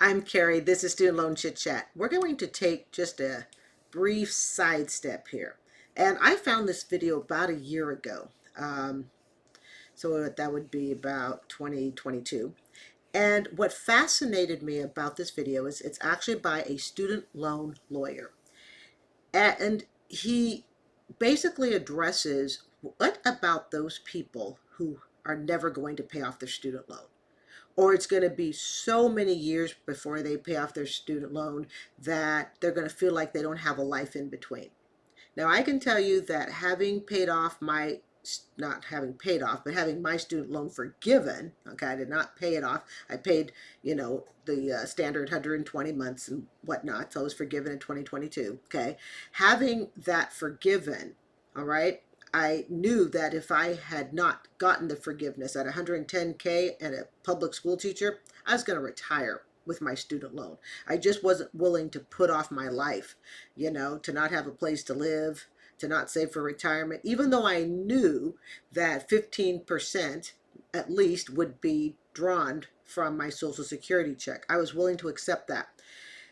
I'm Carrie. This is Student Loan Chit-Chat. We're going to take just a brief sidestep here. And I found this video about a year ago. So that would be about 2022. And what fascinated me about this video is it's actually by a student loan lawyer. And he basically addresses what about those people who are never going to pay off their student loan? Or it's going to be so many years before they pay off their student loan that they're going to feel like they don't have a life in between. Now, I can tell you that having paid off my, not having paid off, but having my student loan forgiven, okay, I did not pay it off. I paid, the standard 120 months and whatnot, so I was forgiven in 2022, okay. Having that forgiven, all right, I knew that if I had not gotten the forgiveness at 110K and a public school teacher, I was going to retire with my student loan. I just wasn't willing to put off my life, to not have a place to live, to not save for retirement, even though I knew that 15% at least would be drawn from my Social Security check. I was willing to accept that.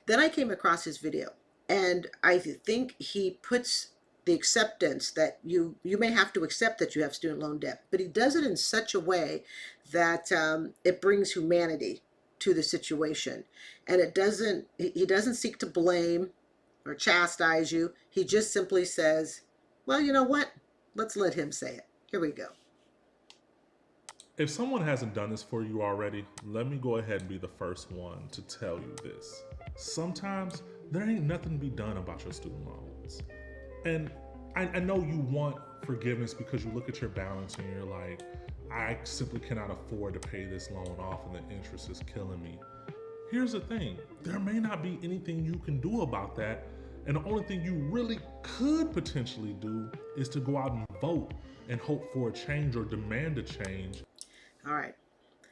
Then I came across his video, and I think he puts the acceptance that you may have to accept that you have student loan debt, but he does it in such a way that it brings humanity to the situation, and he doesn't seek to blame or chastise you. He just simply says, well, you know what, let's let him say it. Here we go. If someone hasn't done this for you already, let me go ahead and be the first one to tell you this. Sometimes there ain't nothing to be done about your student loans. And I know you want forgiveness because you look at your balance and you're like, I simply cannot afford to pay this loan off and the interest is killing me. Here's the thing, there may not be anything you can do about that. And the only thing you really could potentially do is to go out and vote and hope for a change or demand a change. All right.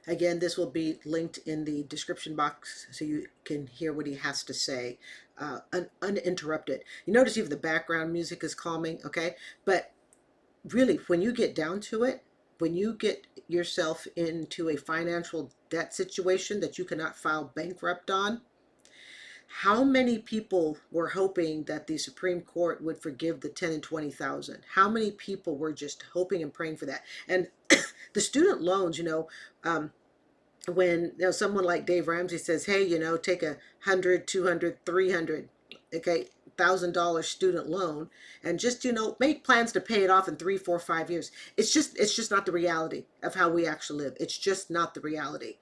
Again, this will be linked in the description box so you can hear what he has to say uninterrupted. You notice even the background music is calming, okay? But really, when you get down to it, when you get yourself into a financial debt situation that you cannot file bankrupt on, how many people were hoping that the Supreme Court would forgive the 10 and 20,000? How many people were just hoping and praying for that? And the student loans, when someone like Dave Ramsey says, hey, take 100, 200, 300, okay, $1,000 student loan and just, make plans to pay it off in 3, 4, 5 years. It's just not the reality of how we actually live. It's just not the reality.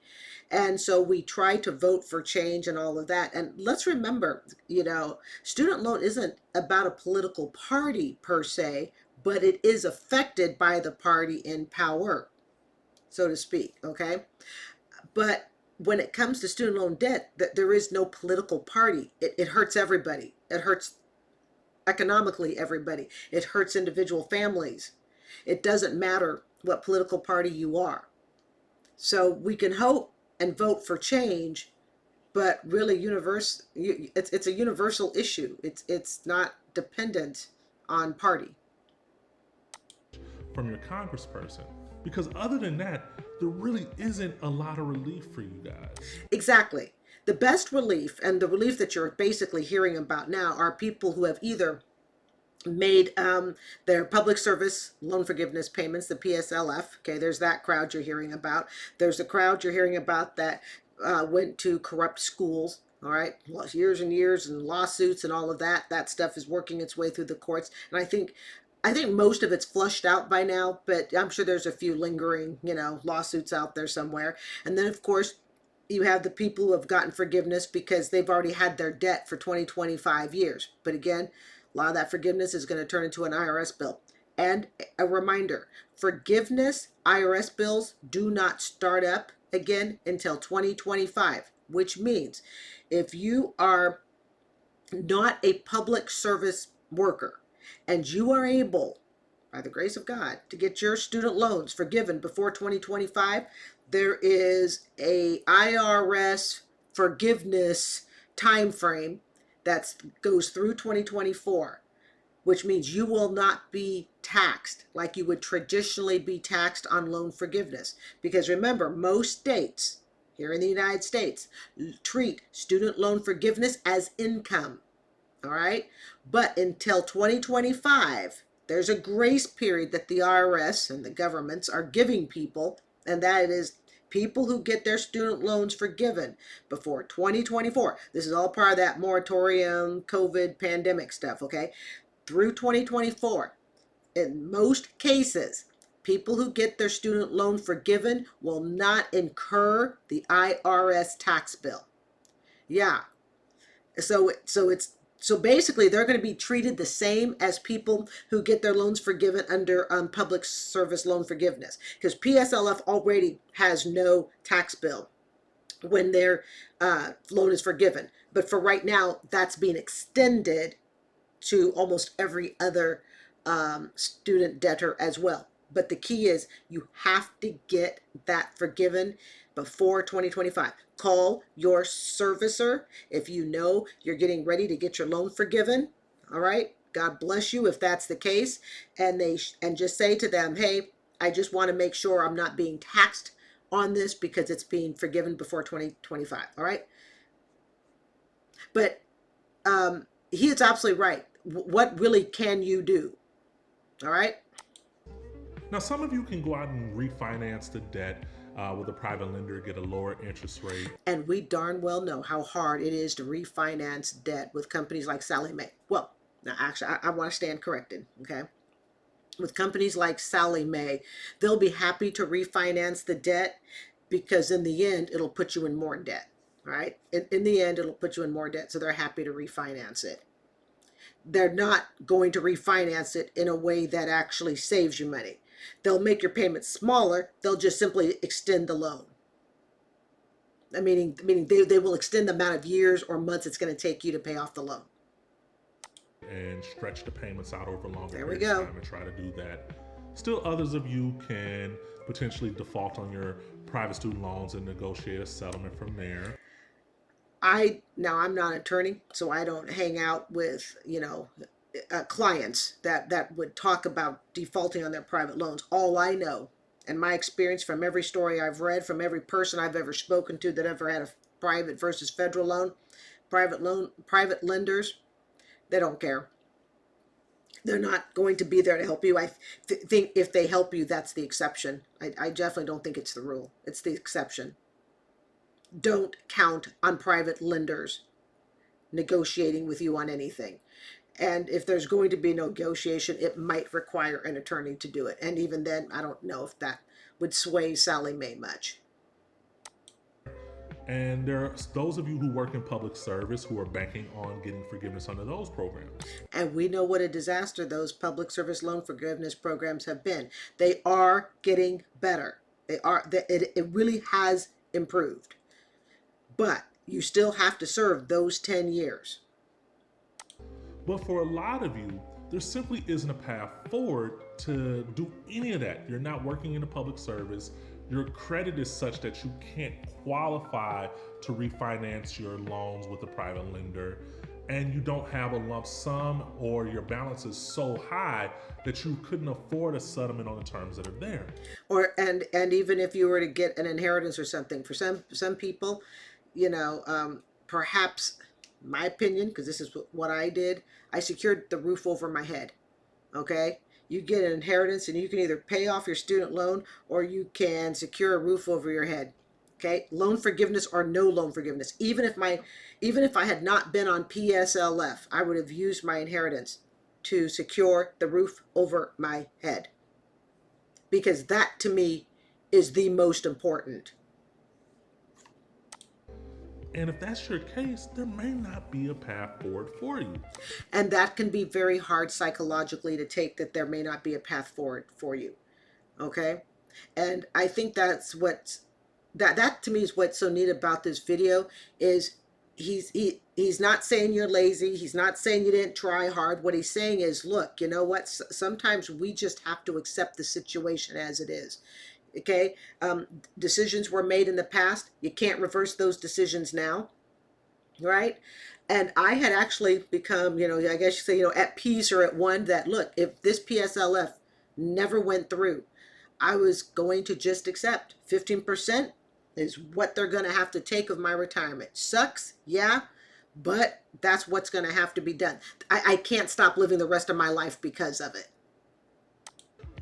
And so we try to vote for change and all of that. And let's remember, student loan isn't about a political party per se, but it is affected by the party in power, so to speak, okay? But when it comes to student loan debt, there is no political party. It hurts everybody. It hurts economically everybody. It hurts individual families. It doesn't matter what political party you are. So we can hope and vote for change, but really it's a universal issue. It's not dependent on party. From your congressperson. Because other than that, there really isn't a lot of relief for you guys. Exactly. The best relief, and the relief that you're basically hearing about now, are people who have either made their public service loan forgiveness payments, the PSLF. Okay, there's that crowd you're hearing about. There's a crowd you're hearing about that went to corrupt schools. All right, years and years and lawsuits and all of that. That stuff is working its way through the courts, and I think most of it's flushed out by now, but I'm sure there's a few lingering, lawsuits out there somewhere. And then, of course, you have the people who have gotten forgiveness because they've already had their debt for 20, 25 years. But again, a lot of that forgiveness is going to turn into an IRS bill. And a reminder, forgiveness IRS bills do not start up again until 2025, which means if you are not a public service worker, and you are able, by the grace of God, to get your student loans forgiven before 2025, there is a IRS forgiveness time frame that goes through 2024, which means you will not be taxed like you would traditionally be taxed on loan forgiveness. Because remember, most states, here in the United States, treat student loan forgiveness as income. All right. But until 2025, there's a grace period that the IRS and the governments are giving people, and that is people who get their student loans forgiven before 2024. This is all part of that moratorium, COVID pandemic stuff, okay? Through 2024. In most cases, people who get their student loan forgiven will not incur the IRS tax bill. Yeah. So basically they're going to be treated the same as people who get their loans forgiven under public service loan forgiveness, because PSLF already has no tax bill when their loan is forgiven. But for right now, that's being extended to almost every other student debtor as well. But the key is you have to get that forgiven before 2025. Call your servicer if you know you're getting ready to get your loan forgiven. All right. God bless you if that's the case. And just say to them, hey, I just want to make sure I'm not being taxed on this because it's being forgiven before 2025. All right. But he is absolutely right. What really can you do? All right. Now, some of you can go out and refinance the debt with a private lender, get a lower interest rate. And we darn well know how hard it is to refinance debt with companies like Sallie Mae. Well, now actually, I want to stand corrected, okay? With companies like Sallie Mae, they'll be happy to refinance the debt because in the end, it'll put you in more debt, right? In the end, it'll put you in more debt, so they're happy to refinance it. They're not going to refinance it in a way that actually saves you money. They'll make your payments smaller. They'll just simply extend the loan. Meaning they will extend the amount of years or months it's going to take you to pay off the loan. And stretch the payments out over a longer There we period of go. time and try to do that. Still, others of you can potentially default on your private student loans and negotiate a settlement from there. I'm not an attorney, so I don't hang out with, clients that would talk about defaulting on their private loans. All I know, and my experience from every story I've read, from every person I've ever spoken to that ever had a private versus federal loan, private lenders, they don't care. They're not going to be there to help you. I think if they help you, that's the exception. I definitely don't think it's the rule. It's the exception. Don't count on private lenders negotiating with you on anything. And if there's going to be negotiation, it might require an attorney to do it. And even then, I don't know if that would sway Sallie Mae much. And there are those of you who work in public service who are banking on getting forgiveness under those programs. And we know what a disaster those public service loan forgiveness programs have been. They are getting better. It really has improved. But you still have to serve those 10 years. But for a lot of you, there simply isn't a path forward to do any of that. You're not working in a public service. Your credit is such that you can't qualify to refinance your loans with a private lender, and you don't have a lump sum, or your balance is so high that you couldn't afford a settlement on the terms that are there. And even if you were to get an inheritance or something, for some people, perhaps my opinion, because this is what I did, I secured the roof over my head. Okay, you get an inheritance and you can either pay off your student loan or you can secure a roof over your head. Okay, loan forgiveness or no loan forgiveness. Even if I had not been on PSLF, I would have used my inheritance to secure the roof over my head, because that to me is the most important. And if that's your case, there may not be a path forward for you. And that can be very hard psychologically to take, that there may not be a path forward for you. Okay? And I think that's that to me is what's so neat about this video, is he's not saying you're lazy. He's not saying you didn't try hard. What he's saying is, look, you know what? Sometimes we just have to accept the situation as it is. Okay, decisions were made in the past. You can't reverse those decisions now, right? And I had actually become, I guess you say, at peace or at one that, look, if this PSLF never went through, I was going to just accept 15%. is what they're going to have to take of my retirement. Sucks, yeah, but that's what's going to have to be done. I can't stop living the rest of my life because of it.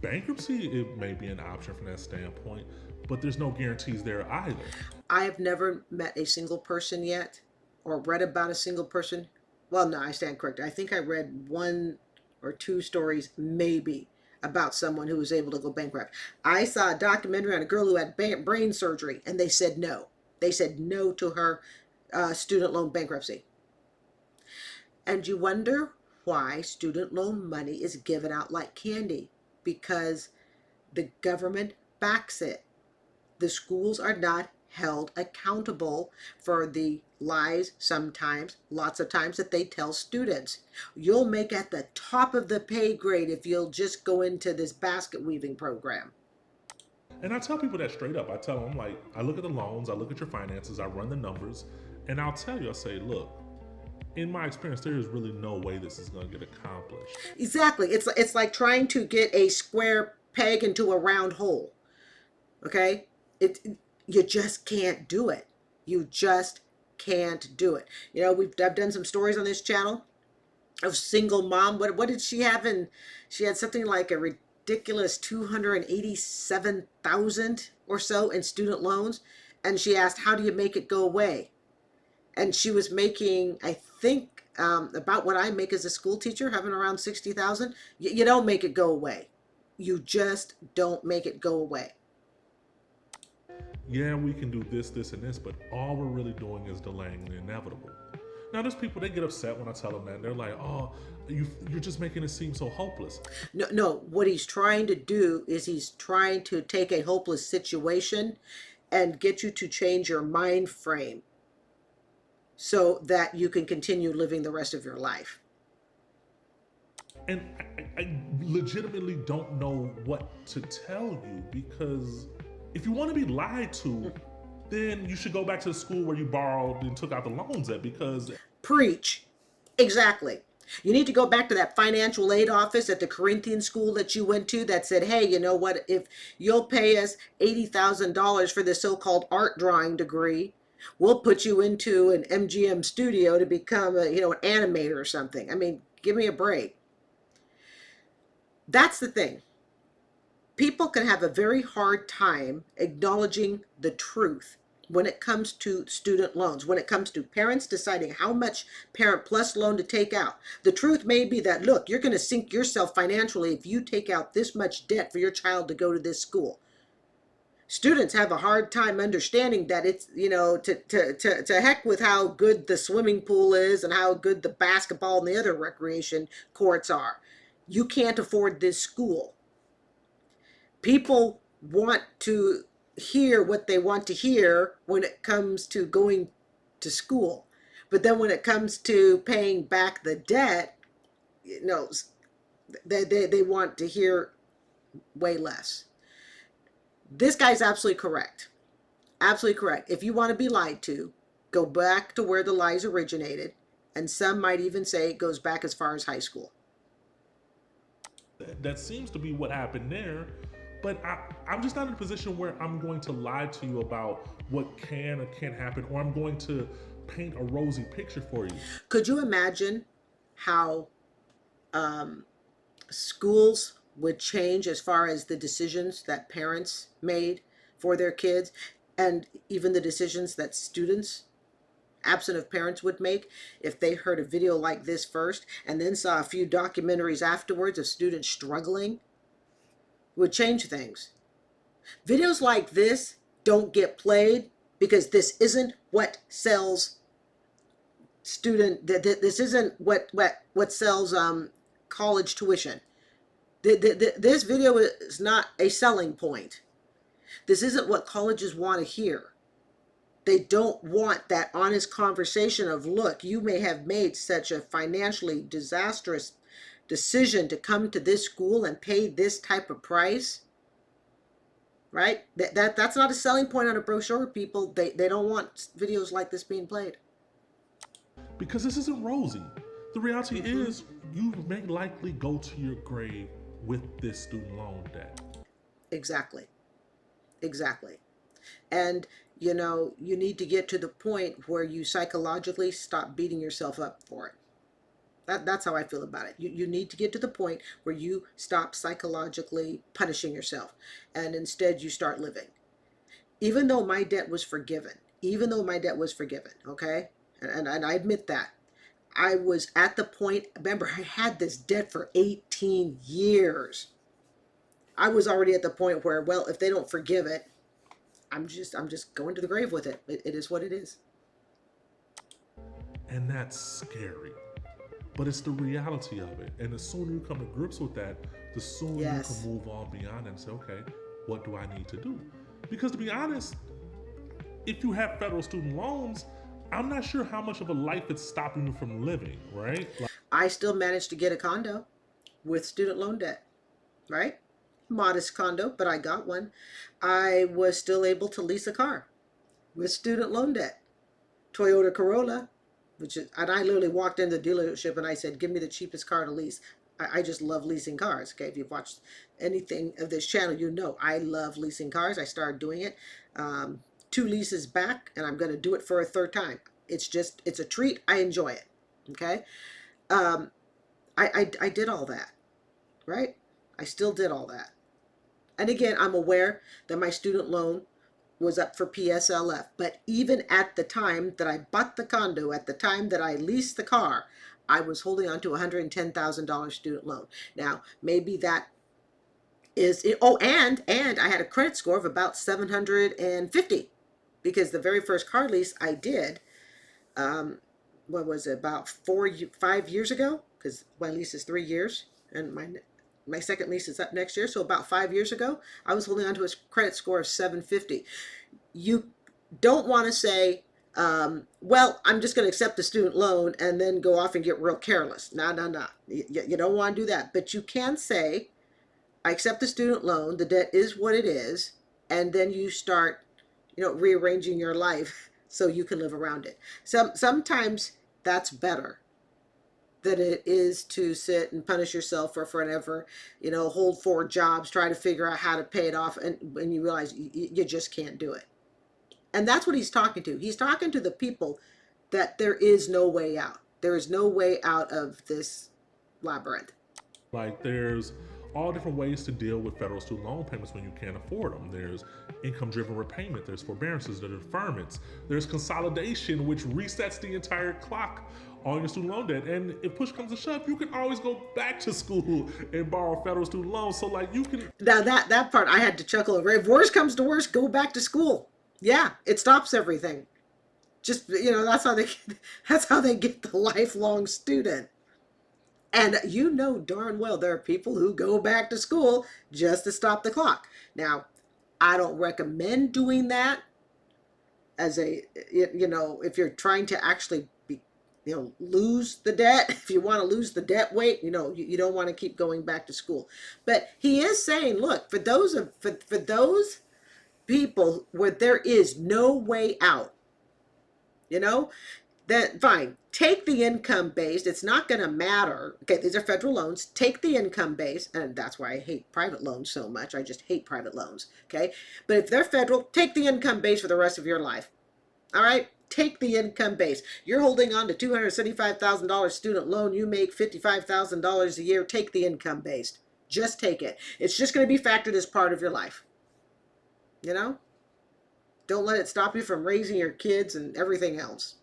Bankruptcy, it may be an option from that standpoint, but there's no guarantees there either. I have never met a single person yet or read about a single person. Well, no, I stand corrected. I think I read one or two stories, maybe, about someone who was able to go bankrupt. I saw a documentary on a girl who had brain surgery, and they said no. They said no to her student loan bankruptcy. And you wonder why student loan money is given out like candy, because the government backs it. The schools are not held accountable for the lies sometimes, lots of times, that they tell students. You'll make at the top of the pay grade if you'll just go into this basket weaving program. And I tell people that straight up. I tell them, like, I look at the loans, I look at your finances, I run the numbers, and I'll tell you, I say, look, in my experience, there is really no way this is going to get accomplished. Exactly. It's like trying to get a square peg into a round hole. Okay? It you just can't do it. You just can't do it. You know, I've done some stories on this channel of single mom. What did she have in? She had something like a ridiculous 287,000 or so in student loans, and she asked, "How do you make it go away?" And she was making, I think, about what I make as a school teacher, having around 60,000. You don't make it go away. You just don't make it go away. Yeah, we can do this, this, and this, but all we're really doing is delaying the inevitable. Now, there's people, they get upset when I tell them that. They're like, oh, you're just making it seem so hopeless. No, no. What he's trying to do is he's trying to take a hopeless situation and get you to change your mind frame so that you can continue living the rest of your life. And I legitimately don't know what to tell you, because if you want to be lied to, then you should go back to the school where you borrowed and took out the loans at, because Preach. Exactly. You need to go back to that financial aid office at the Corinthian school that you went to that said, hey, you know what? If you'll pay us $80,000 for this so-called art drawing degree, we'll put you into an MGM studio to become an animator or something. I mean, give me a break. That's the thing. People can have a very hard time acknowledging the truth when it comes to student loans, when it comes to parents deciding how much Parent Plus loan to take out. The truth may be that, look, you're going to sink yourself financially if you take out this much debt for your child to go to this school. Students have a hard time understanding that it's, to heck with how good the swimming pool is and how good the basketball and the other recreation courts are. You can't afford this school. People want to hear what they want to hear when it comes to going to school. But then when it comes to paying back the debt, they want to hear way less. This guy's absolutely correct. Absolutely correct. If you want to be lied to, go back to where the lies originated. And some might even say it goes back as far as high school. that seems to be what happened there. But I'm just not in a position where I'm going to lie to you about what can or can't happen, or I'm going to paint a rosy picture for you. Could you imagine how schools would change as far as the decisions that parents made for their kids, and even the decisions that students, absent of parents, would make if they heard a video like this first and then saw a few documentaries afterwards of students struggling? It would change things. Videos like this don't get played because this isn't what sells this isn't what sells college tuition. This video is not a selling point. This isn't what colleges want to hear. They don't want that honest conversation of, look, you may have made such a financially disastrous decision to come to this school and pay this type of price. Right? That's not a selling point on a brochure, people. They don't want videos like this being played. Because this isn't rosy. The reality is, you may likely go to your grave with this student loan debt. Exactly. Exactly. And, you need to get to the point where you psychologically stop beating yourself up for it. That's how I feel about it. You need to get to the point where you stop psychologically punishing yourself and instead you start living. Even though my debt was forgiven, okay? And I admit that. I was at the point, remember, I had this debt for 18 years. I was already at the point where, well, if they don't forgive it, I'm just going to the grave with it. It is what it is. And that's scary. But it's the reality of it. And the sooner you come to grips with that, the sooner you Yes. can move on beyond that and say, okay, what do I need to do? Because to be honest, if you have federal student loans, I'm not sure how much of a life it's stopping you from living, right? Like, I still managed to get a condo with student loan debt, right? Modest condo, but I got one. I was still able to lease a car with student loan debt. Toyota Corolla, and I literally walked into the dealership and I said, give me the cheapest car to lease. I just love leasing cars. Okay, if you've watched anything of this channel, I love leasing cars. I started doing it. 2 leases back, and I'm going to do it for a third time. It's a treat. I enjoy it. Okay. Um, I did all that, right? I still did all that. And again, I'm aware that my student loan was up for PSLF. But even at the time that I bought the condo, at the time that I leased the car, I was holding on to a $110,000 student loan. Now, maybe that is it. Oh, and I had a credit score of about 750 because the very first car lease I did, what was it, about 5 years ago? Because my lease is 3 years, and my second lease is up next year. So about 5 years ago, I was holding on to a credit score of 750. You don't want to say, well, I'm just going to accept the student loan and then go off and get real careless. No, no, no. You don't want to do that. But you can say, I accept the student loan. The debt is what it is. And then you start, rearranging your life so you can live around it. Sometimes that's better than it is to sit and punish yourself for forever, hold 4 jobs, try to figure out how to pay it off, and when you realize you just can't do it. And that's what he's talking to. He's talking to the people that there is no way out. There is no way out of this labyrinth. Like there's all different ways to deal with federal student loan payments when you can't afford them. There's income-driven repayment, there's forbearances, there's deferments, there's consolidation, which resets the entire clock on your student loan debt. And if push comes to shove, you can always go back to school and borrow federal student loans. So like you can. Now that part I had to chuckle over. If worse comes to worse, go back to school. Yeah, it stops everything. Just that's how they get the lifelong student. And darn well there are people who go back to school just to stop the clock. Now, I don't recommend doing that as if you're trying to actually lose the debt. If you want to lose the debt weight, you don't want to keep going back to school. But he is saying, look, for those people where there is no way out, then fine, take the income based. It's not going to matter. Okay, these are federal loans. Take the income based, and that's why I hate private loans so much. I just hate private loans. Okay, but if they're federal, take the income base for the rest of your life. All right, take the income base. You're holding on to $275,000 student loan. You make $55,000 a year. Take the income based. Just take it. It's just going to be factored as part of your life. Don't let it stop you from raising your kids and everything else.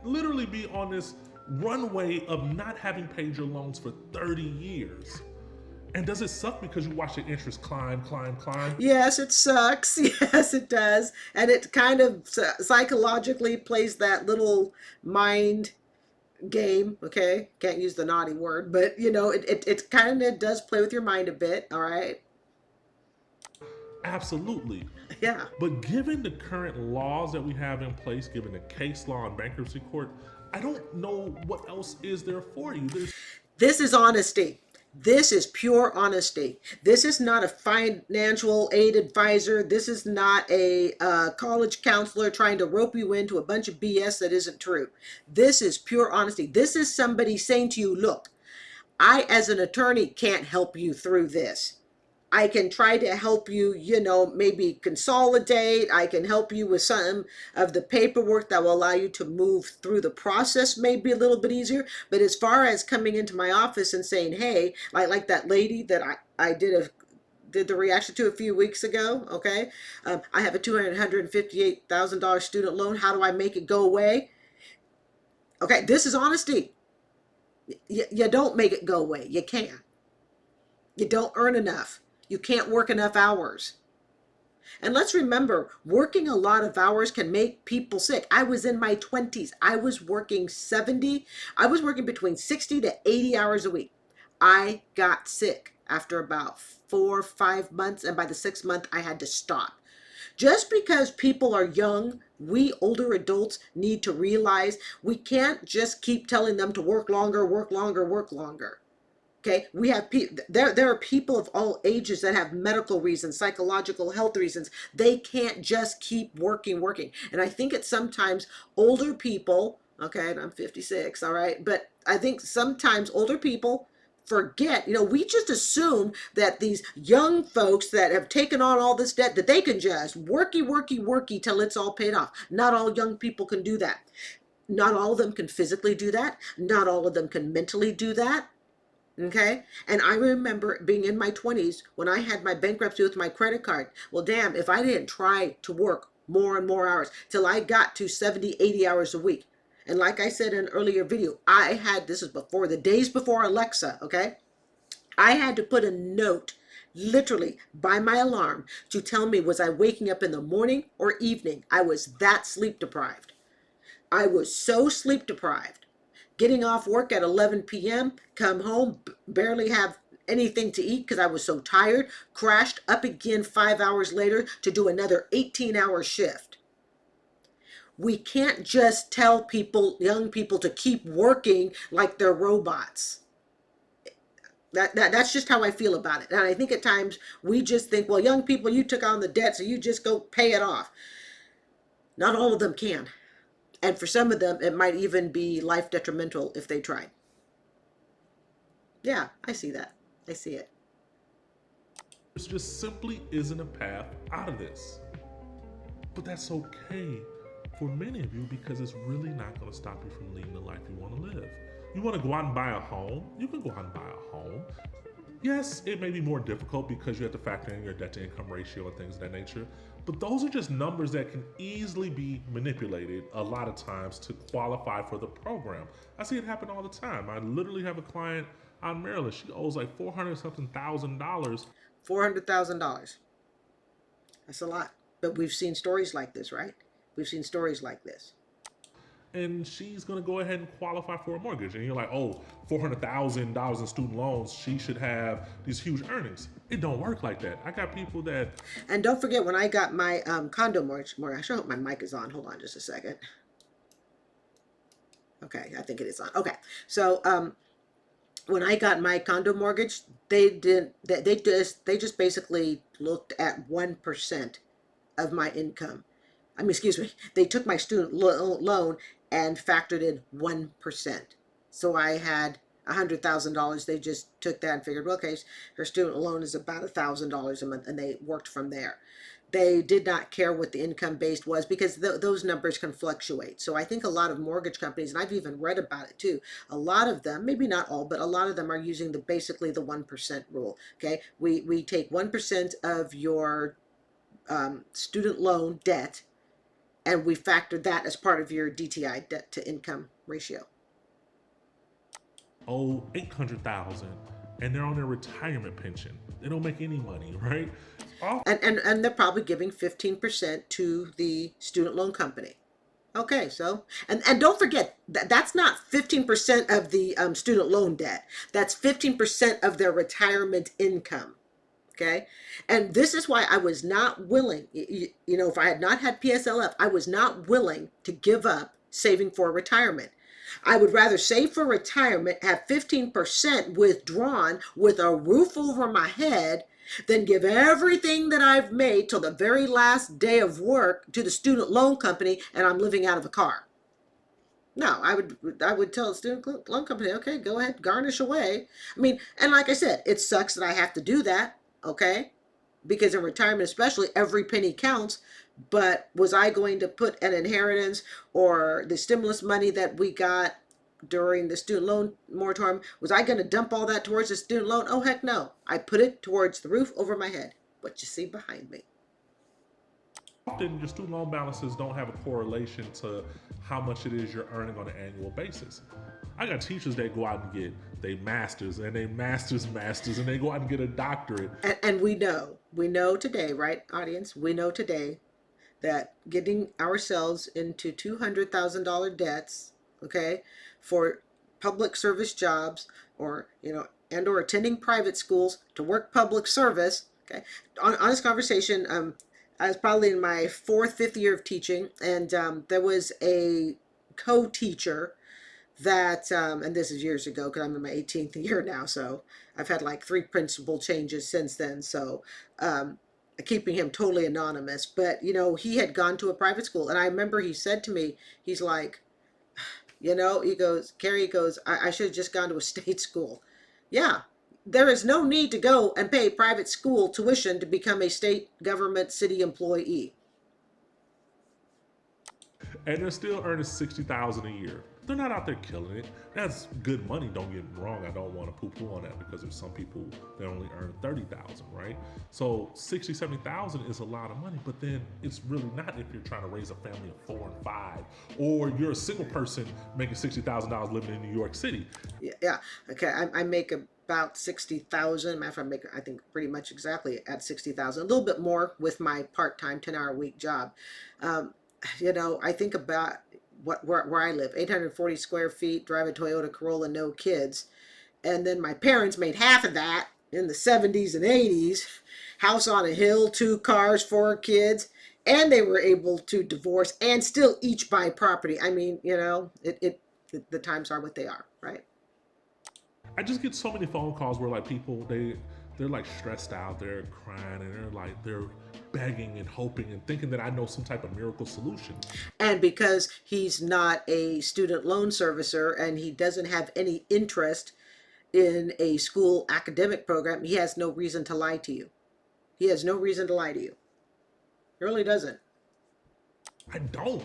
Literally be on this runway of not having paid your loans for 30 years. And does it suck because you watch the interest climb? Yes, it sucks. Yes, it does. And it kind of psychologically plays that little mind game. Okay, can't use the naughty word, but it kind of does play with your mind a bit. All right. Absolutely. Yeah. But given the current laws that we have in place, given the case law and bankruptcy court, I don't know what else is there for you. This is honesty. This is pure honesty. This is not a financial aid advisor. This is not a college counselor trying to rope you into a bunch of BS that isn't true. This is pure honesty. This is somebody saying to you, look, I, as an attorney, can't help you through this. I can try to help you, maybe consolidate. I can help you with some of the paperwork that will allow you to move through the process, maybe a little bit easier. But as far as coming into my office and saying, hey, like that lady that I did the reaction to a few weeks ago, okay? I have a $258,000 student loan. How do I make it go away? Okay, this is honesty. You don't make it go away. You can't. You don't earn enough. You can't work enough hours. And let's remember, working a lot of hours can make people sick. I was in my 20s. I was working between 60 to 80 hours a week. I got sick after about 4 or 5 months, and by the 6th month, I had to stop. Just because people are young, we older adults need to realize we can't just keep telling them to work longer, work longer, work longer. Okay, we have there are people of all ages that have medical reasons, psychological health reasons. They can't just keep working. And I think it's sometimes older people, okay, and I'm 56, all right, but I think sometimes older people forget, we just assume that these young folks that have taken on all this debt, that they can just worky till it's all paid off. Not all young people can do that. Not all of them can physically do that. Not all of them can mentally do that. Okay. And I remember being in my 20s when I had my bankruptcy with my credit card. Well, damn, if I didn't try to work more and more hours till I got to 70, 80 hours a week. And like I said in an earlier video, this is before the days before Alexa. Okay. I had to put a note literally by my alarm to tell me, was I waking up in the morning or evening? I was that sleep deprived. I was so sleep deprived. Getting off work at 11 p.m., come home, barely have anything to eat because I was so tired, crashed up again 5 hours later to do another 18-hour shift. We can't just tell young people to keep working like they're robots. That's just how I feel about it. And I think at times we just think, well, young people, you took on the debt, so you just go pay it off. Not all of them can. And for some of them, it might even be life detrimental if they tried. Yeah, I see that. I see it. There just simply isn't a path out of this. But that's okay for many of you because it's really not going to stop you from living the life you want to live. You want to go out and buy a home? You can go out and buy a home. Yes, it may be more difficult because you have to factor in your debt to income ratio and things of that nature, but those are just numbers that can easily be manipulated a lot of times to qualify for the program. I see it happen all the time. I literally have a client out in Maryland. She owes like $400-something thousand. $400,000. That's a lot. But we've seen stories like this, right? We've seen stories like this. And she's going to go ahead and qualify for a mortgage. And you're like, oh, $400,000 in student loans, she should have these huge earnings. It don't work like that. I got people that... And don't forget, when I got my condo mortgage, I sure hope my mic is on. Hold on just a second. Okay, I think it is on. Okay, so when I got my condo mortgage, they just basically looked at 1% of my income. I mean, excuse me, they took my student loan and factored in 1%. So I had $100,000. They just took that and figured, well, okay, her student loan is about $1,000 a month, and they worked from there. They did not care what the income based was because those numbers can fluctuate. So I think a lot of mortgage companies, and I've even read about it too, a lot of them, maybe not all, but a lot of them are using basically the 1% rule. Okay, we take 1% of your student loan debt, and we factor that as part of your DTI, debt to income ratio. Oh, $800,000, and they're on their retirement pension. They don't make any money, right? And they're probably giving 15% to the student loan company. Okay, so and don't forget that's not 15% of the student loan debt. That's 15% of their retirement income. Okay. And this is why I was not willing, if I had not had PSLF, I was not willing to give up saving for retirement. I would rather save for retirement, have 15% withdrawn with a roof over my head, than give everything that I've made till the very last day of work to the student loan company and I'm living out of a car. No, I would tell the student loan company, okay, go ahead, garnish away. I mean, and like I said, it sucks that I have to do that. okay? Because in retirement, especially, every penny counts. But was I going to put an inheritance or the stimulus money that we got during the student loan moratorium, was I going to dump all that towards the student loan? Oh, heck no. I put it towards the roof over my head. What you see behind me. Often your student loan balances don't have a correlation to how much it is you're earning on an annual basis. I got teachers that go out and get they masters and they masters and they go out and get a doctorate. And we know today, right, audience? We know today that getting ourselves into $200,000 debts, okay, for public service jobs, or and or attending private schools to work public service, okay. Honest conversation. I was probably in my fourth, fifth year of teaching, and there was a co-teacher that, and this is years ago because I'm in my 18th year now, so I've had like three principal changes since then. So keeping him totally anonymous. But he had gone to a private school, and I remember he said to me, he's like, he goes, Carrie, he goes, I should have just gone to a state school. Yeah, there is no need to go and pay private school tuition to become a state government city employee. And they're still earning 60,000 a year. They're not out there killing it. That's good money. Don't get me wrong. I don't want to poo-poo on that because there's some people that only earn 30,000, right? So 60, 70,000 is a lot of money, but then it's really not if you're trying to raise a family of 4 and 5, or you're a single person making $60,000 living in New York City. Yeah. Okay. I make about 60,000. Matter of fact, I make, I think, pretty much exactly at 60,000. A little bit more with my part-time 10-hour-a-week job. I think about where I live, 840 square feet, drive a Toyota Corolla, no kids. And then my parents made half of that in the 70s and 80s. House on a hill, 2 cars, 4 kids. And they were able to divorce and still each buy property. I mean, the times are what they are, right? I just get so many phone calls where like people they're like stressed out, they're crying, and they're begging and hoping and thinking that I know some type of miracle solution. And because he's not a student loan servicer and he doesn't have any interest in a school academic program, he has no reason to lie to you. He has no reason to lie to you. He really doesn't. I don't.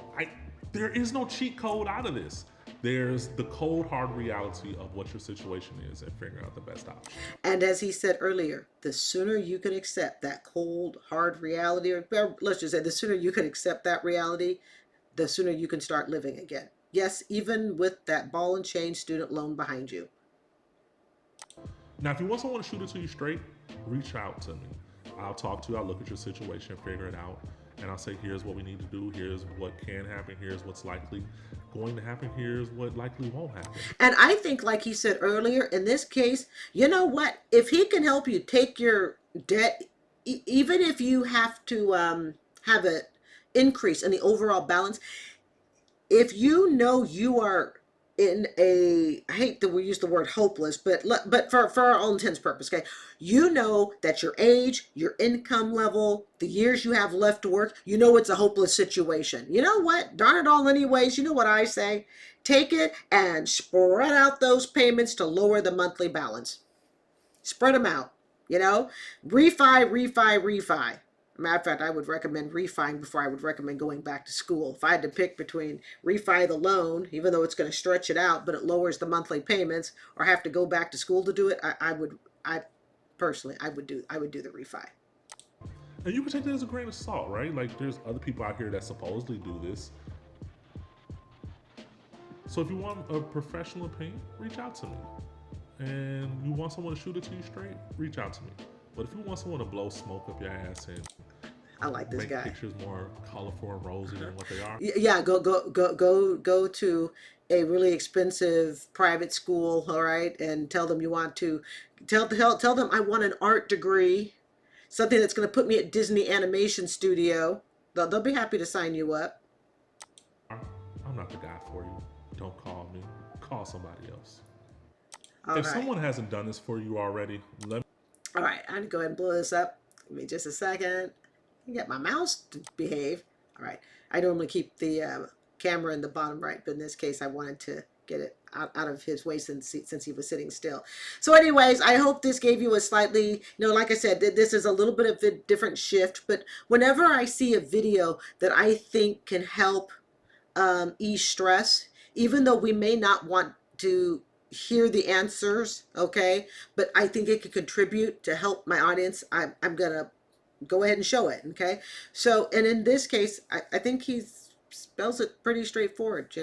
There is no cheat code out of this. There's the cold hard reality of what your situation is and figuring out the best option. And as he said earlier, the sooner you can accept that cold, hard reality, or let's just say the sooner you can accept that reality, the sooner you can start living again. Yes, even with that ball and chain student loan behind you. Now, if you want someone to shoot it to you straight, reach out to me. I'll talk to you. I'll look at your situation, figure it out, and I'll say, here's what we need to do. Here's what can happen. Here's what's likely going to happen. Here's what likely won't happen. And I think, like he said earlier, in this case, you know what? If he can help you take your debt, even if you have to have an increase in the overall balance, if you know you are in a, I hate that we use the word hopeless, but for our all intents and purposes, okay, you know that your age, your income level, the years you have left to work, you know it's a hopeless situation. You know what? Darn it all anyways, you know what I say? Take it and spread out those payments to lower the monthly balance. Spread them out, refi. Matter of fact, I would recommend refining before I would recommend going back to school. If I had to pick between refi the loan, even though it's going to stretch it out, but it lowers the monthly payments, or have to go back to school to do it, I personally, I would do the refi. And you can take that as a grain of salt, right? Like there's other people out here that supposedly do this. So if you want a professional opinion, reach out to me. And you want someone to shoot it to you straight, reach out to me. But if you want someone to blow smoke up your ass and I like this make guy. pictures more colorful and rosy than what they are, Yeah, go to a really expensive private school, all right, and tell them you want to tell them I want an art degree, something that's going to put me at Disney Animation Studio. They'll be happy to sign you up. I'm not the guy for you. Don't call me. Call somebody else. All If right. someone hasn't done this for you already, let me. All right, I'm gonna go ahead and blow this up. Give me just a second. Get my mouse to behave. All right, I normally keep the camera in the bottom right, but in this case, I wanted to get it out of his way since he was sitting still. So anyways, I hope this gave you a slightly, like I said, this is a little bit of a different shift, but whenever I see a video that I think can help ease stress, even though we may not want to hear the answers, okay, but I think it could contribute to help my audience, I'm gonna go ahead and show it, okay? So, and in this case, I think he spells it pretty straightforward.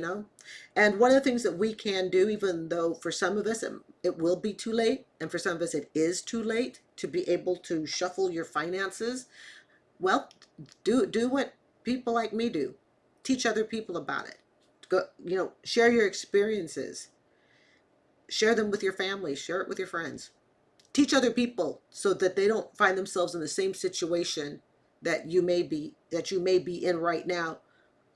And one of the things that we can do, even though for some of us it will be too late, and for some of us it is too late to be able to shuffle your finances, well, do what people like me do. Teach other people about it. Go, share your experiences. Share them with your family. Share it with your friends. Teach other people so that they don't find themselves in the same situation that you may be in right now,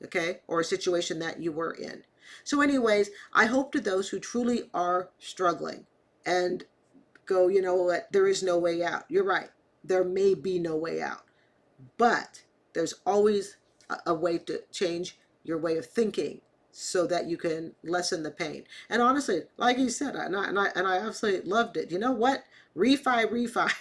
okay, or a situation that you were in. So anyways, I hope to those who truly are struggling and go, you know what, there is no way out. You're right, there may be no way out, but there's always a way to change your way of thinking so that you can lessen the pain. And honestly, like you said, and I absolutely loved it. You know what? Refi,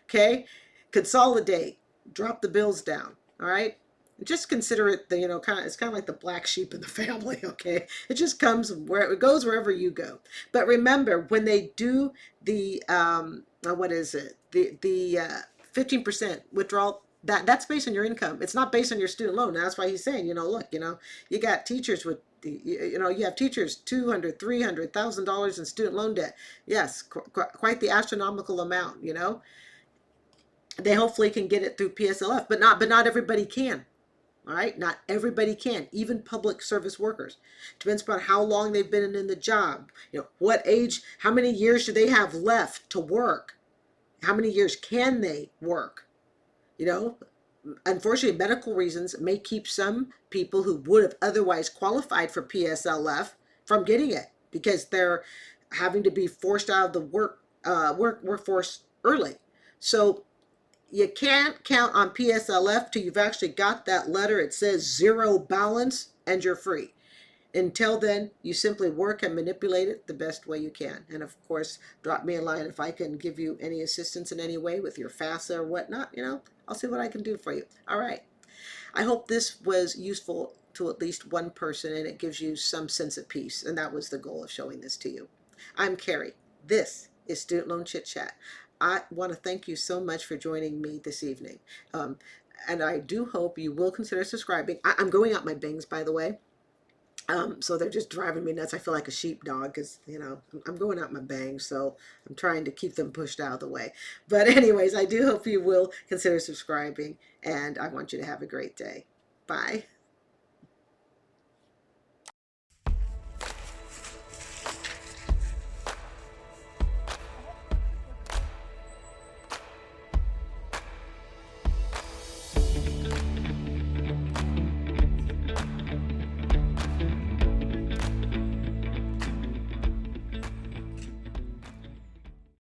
okay? Consolidate, drop the bills down, all right? Just consider it it's kind of like the black sheep in the family, okay? It just comes where it goes wherever you go. But remember, when they do the what is it? The 15% withdrawal, that's based on your income. It's not based on your student loan. That's why he's saying, look, you got teachers with you have teachers $200,000-$300,000 in student loan debt. Yes, quite the astronomical amount. They hopefully can get it through PSLF, but not everybody can. All right, not everybody can, even public service workers. Depends upon how long they've been in the job. What age, how many years do they have left to work? How many years can they work? Unfortunately, medical reasons may keep some people who would have otherwise qualified for PSLF from getting it because they're having to be forced out of the workforce early. So you can't count on PSLF till you've actually got that letter. It says zero balance and you're free. Until then, you simply work and manipulate it the best way you can. And of course, drop me a line if I can give you any assistance in any way with your FAFSA or whatnot. I'll see what I can do for you. All right. I hope this was useful to at least one person and it gives you some sense of peace. And that was the goal of showing this to you. I'm Carrie. This is Student Loan Chit-Chat. I want to thank you so much for joining me this evening. And I do hope you will consider subscribing. I'm going out my bangs, by the way. So they're just driving me nuts. I feel like a sheepdog because, I'm going out my bangs, so I'm trying to keep them pushed out of the way. But anyways, I do hope you will consider subscribing, and I want you to have a great day. Bye.